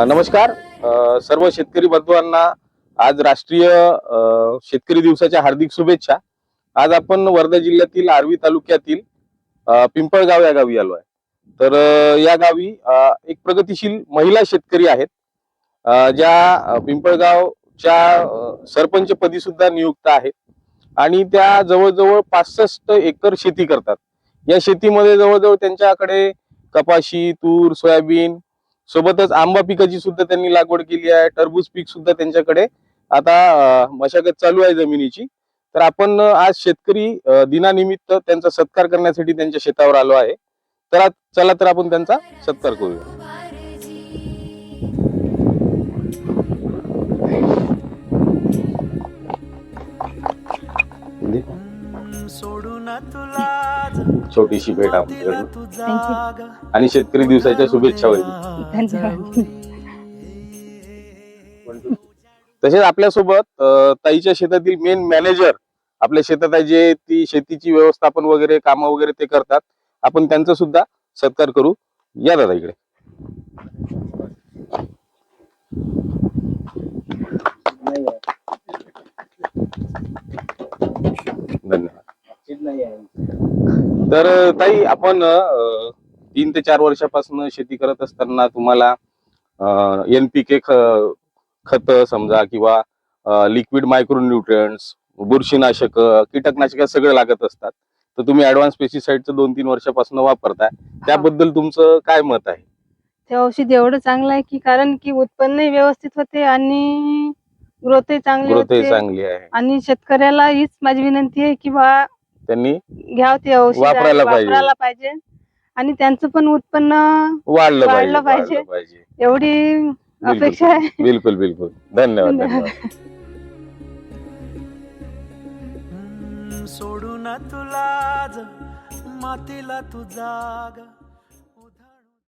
नमस्कार सर्व शेतकरी बंधूंना आज राष्ट्रीय शेतकरी दिवसाच्या हार्दिक शुभेच्छा। आज आपण वर्धा जिल्ह्यातील आर्वी तालुक्यातील पिंपळगाव या गावी आलो आहे। तर या गावी एक प्रगतिशील महिला शेतकरी आहेत, ज्या पिंपळगावच्या सरपंच पदी सुद्धा नियुक्त आहेत आणि त्या जवळजवळ 65 एकर शेती करतात। या शेतीमध्ये जवळजवळ त्यांच्याकडे कपाशी, तूर, सोयाबीन सोबतच आंबा पिकाची सुद्धा त्यांनी लागवड केली आहे। टरबूज पीक सुद्धा त्यांच्याकडे आता मशागत चालू आहे जमिनीची। तर आपण आज शेतकरी दिनानिमित्त त्यांचा सत्कार करण्यासाठी त्यांच्या शेतावर आलो आहे। तर चला तर आपण त्यांचा सत्कार करूया। छोटीशी भेट आपल्याकडून आणि शेतकरी दिवसाच्या शुभेच्छा होईल। तसेच आपल्यासोबत ताईच्या शेतातील मेन मॅनेजर आपल्या शेतात आहे, जे ती शेतीची व्यवस्थापन वगैरे काम वगैरे ते करतात। आपण त्यांचा सुद्धा सत्कार करू। या दादा इकडे। धन्यवाद। तर ताई, आपण 3 ते 4 वर्षापासून शेती करत असताना तुम्हाला NPK खत समजा किंवा लिक्विड मायक्रोन्यूट्रिएंट्स, बुरशीनाशक, कीटकनाशक सगळे लागत असतात। तर तुम्ही ऍडव्हान्स पेस्टिसाइडचं 2-3 वर्षापासून वापरताय, त्याबद्दल तुमचं काय मत आहे? ते औषध एवढं चांगलं आहे की कारण की उत्पन्न व्यवस्थित होते आणि ग्रोथ चांगली आहे आणि शेतकऱ्याला हीच माझी विनंती आहे की बा त्यांनी घ्याव ते औषध वापरायला पाहिजे आणि त्यांचं पण उत्पन्न वाढलं पाहिजे एवढी अपेक्षा आहे। बिलकुल बिलकुल। धन्यवाद। सोडून तुला मातीला तू जाग